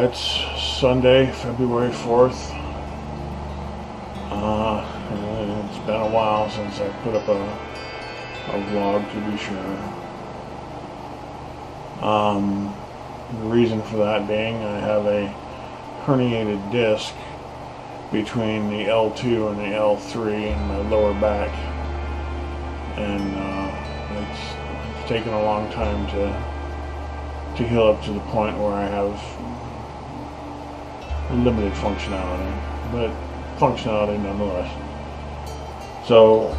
It's Sunday, February 4th. It's been a while since I put up a vlog, to be sure. The reason for that being, I have a herniated disc between the L2 and the L3 in my lower back, and it's taken a long time to heal up to the point where I have limited functionality, but functionality nonetheless. So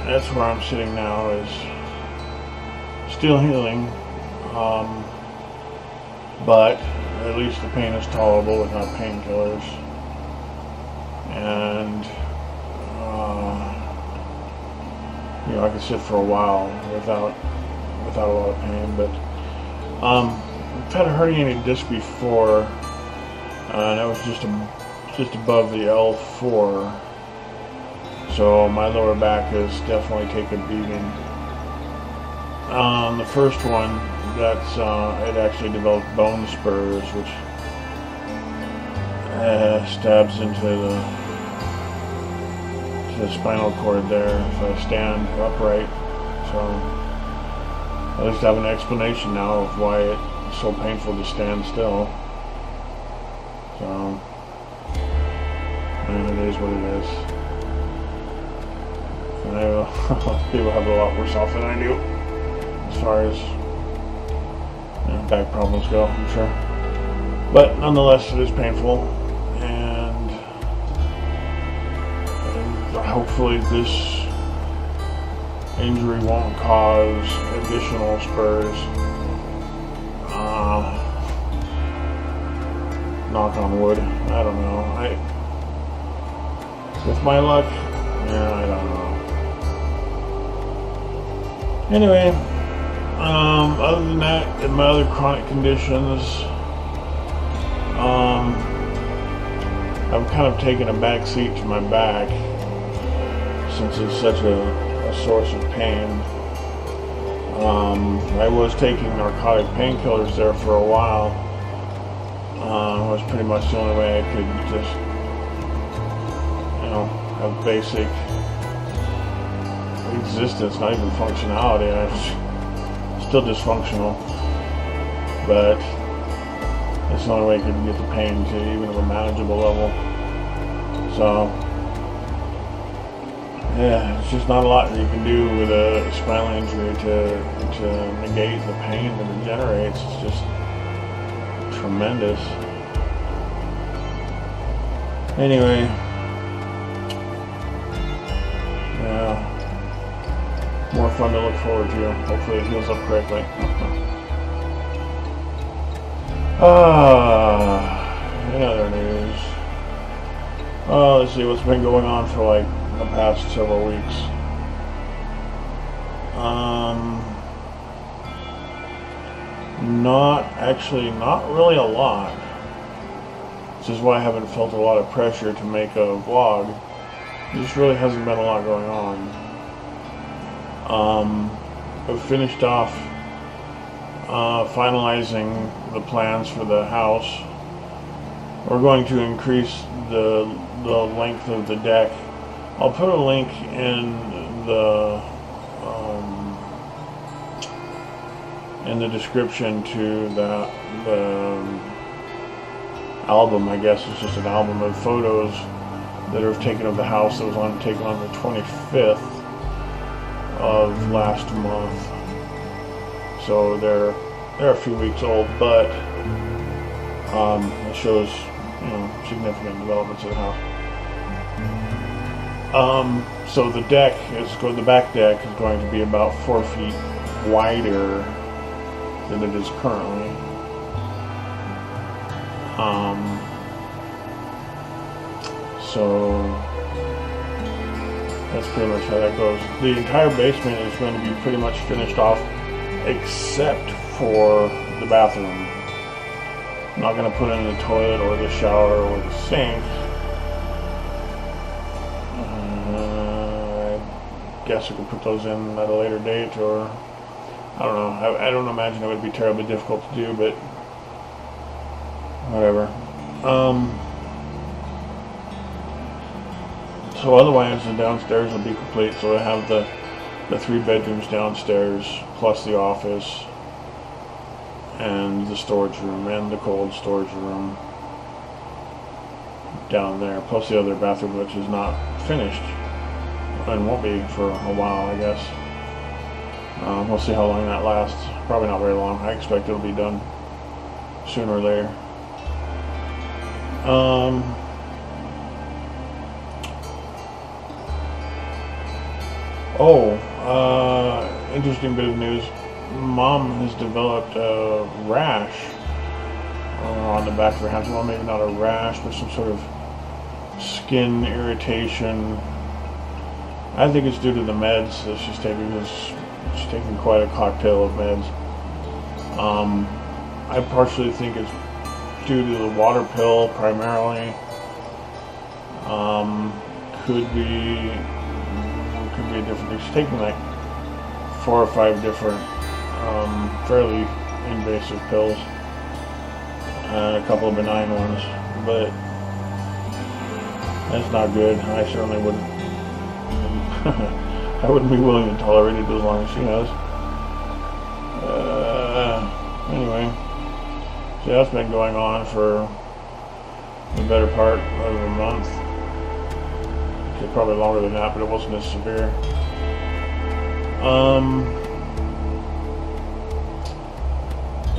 that's where I'm sitting now, is still healing, but at least the pain is tolerable without painkillers, and I can sit for a while without a lot of pain. But I've had a herniated disc before, and that was just above the L4, so my lower back has definitely taken a beating. The first one, it actually developed bone spurs, which stabs into the spinal cord there if I stand upright. So at least I have an explanation now of why it's so painful to stand still. So it is what it is. And people have it a lot worse off than I do, as far as back problems go, I'm sure. But nonetheless, it is painful, and hopefully this injury won't cause additional spurs. Knock on wood. I don't know. With my luck, I don't know. Anyway, other than that, in my other chronic conditions, I've kind of taken a back seat to my back, since it's such a source of pain. I was taking narcotic painkillers there for a while. It was pretty much the only way I could just, have basic existence, not even functionality. I was still dysfunctional, but it's the only way I could get the pain to even a manageable level. So yeah, it's just not a lot that you can do with a spinal injury to negate the pain that it generates. It's just tremendous. Anyway, yeah, more fun to look forward to. Hopefully it heals up correctly. Any other news? Let's see what's been going on for like the past several weeks. Not really a lot. Which is why I haven't felt a lot of pressure to make a vlog. There just really hasn't been a lot going on. I've finished off finalizing the plans for the house. We're going to increase the length of the deck. I'll put a link in the description to the album. I guess it's just an album of photos that are taken of the house that was taken on the 25th of last month. So they're a few weeks old, but it shows significant developments of the house. So the back deck is going to be about 4 feet wider than it is currently. So that's pretty much how that goes. The entire basement is going to be pretty much finished off, except for the bathroom. I'm not going to put in the toilet or the shower or the sink. I guess I could put those in at a later date, or I don't know. I don't imagine it would be terribly difficult to do, but whatever. So otherwise the downstairs will be complete. So I have the 3 bedrooms downstairs, plus the office, and the storage room, and the cold storage room down there, plus the other bathroom, which is not finished, and won't be for a while, I guess. We'll see how long that lasts. Probably not very long. I expect it'll be done sooner or later. Interesting bit of news. Mom has developed a rash on the back of her hands. Well, maybe not a rash, but some sort of skin irritation. I think it's due to the meds that she's taking. She's taking quite a cocktail of meds. I partially think it's due to the water pill primarily. Could be a different thing. She's taking like 4 or 5 different fairly invasive pills and a couple of benign ones, but that's not good. I certainly wouldn't I wouldn't be willing to tolerate it as long as she has. Anyway, so that's been going on for the better part of a month. Actually, probably longer than that, but it wasn't as severe.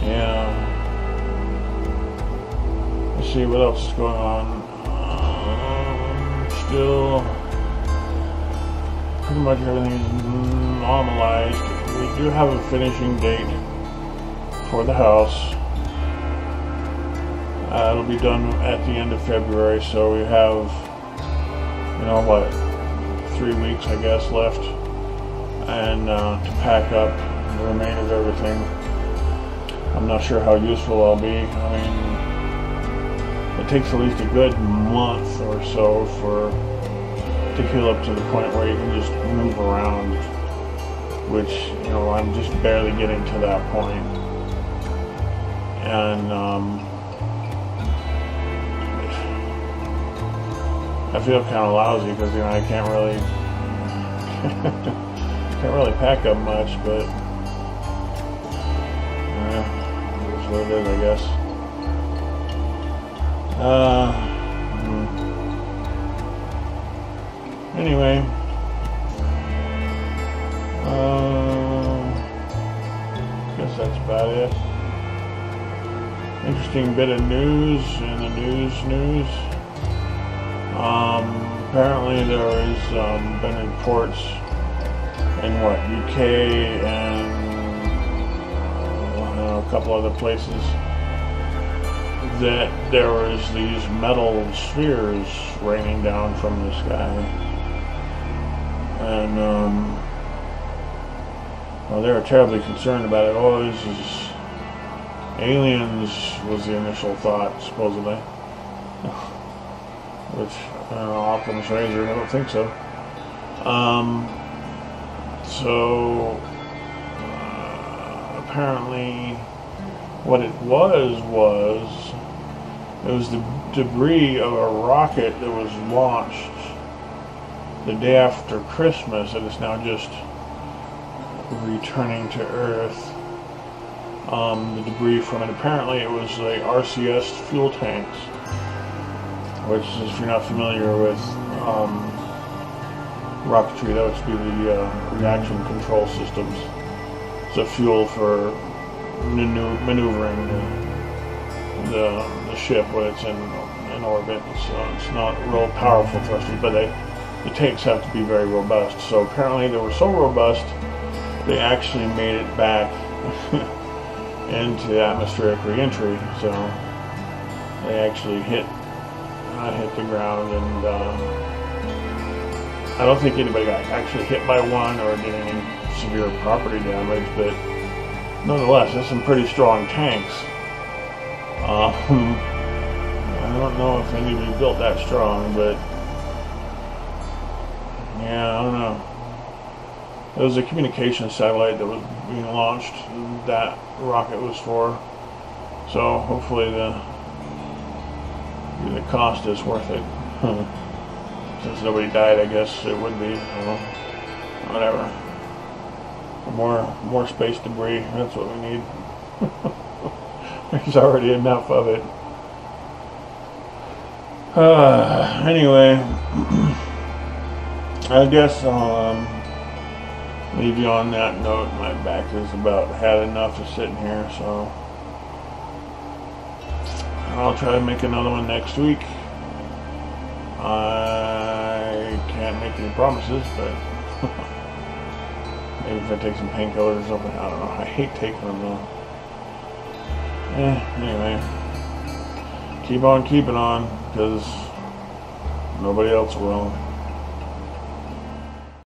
Yeah. Let's see what else is going on. Still, pretty much everything is normalized. We do have a finishing date for the house. It'll be done at the end of February, so we have, 3 weeks, I guess, left, and to pack up the remainder of everything. I'm not sure how useful I'll be. I mean, it takes at least a good month or so to heal up to the point where you can just move around, which, I'm just barely getting to that point. And I feel kind of lousy because I can't really pack up much, but it's what it is, I guess. Anyway, guess that's about it. Interesting bit of news in the news. Apparently there has been reports in UK and a couple other places that there was these metal spheres raining down from the sky, and they were terribly concerned about it. Oh, this is aliens was the initial thought, supposedly. Which, Occam's razor, I don't think so. Apparently what it was the debris of a rocket that was launched the day after Christmas that is now just returning to Earth. The debris from it, apparently it was the RCS fuel tanks, which, if you're not familiar with rocketry, that would be the reaction control systems. It's a fuel for maneuvering the ship when it's in orbit. It's not real powerful thrusters, but the tanks have to be very robust. So apparently they were so robust, they actually made it back into atmospheric re-entry. So they actually hit the ground, and I don't think anybody got actually hit by one or did any severe property damage, but nonetheless, there's some pretty strong tanks. I don't know if anybody built that strong, but yeah, I don't know. It was a communications satellite that was being launched, that rocket was for. So hopefully the cost is worth it. Since nobody died, I guess it would be. So, whatever. More space debris. That's what we need. There's already enough of it. Anyway, I guess I'll leave you on that note. My back has about had enough of sitting here, so I'll try to make another one next week. I can't make any promises, but maybe if I take some painkillers or something, I don't know. I hate taking them though. Anyway, keep on keeping on, because nobody else will.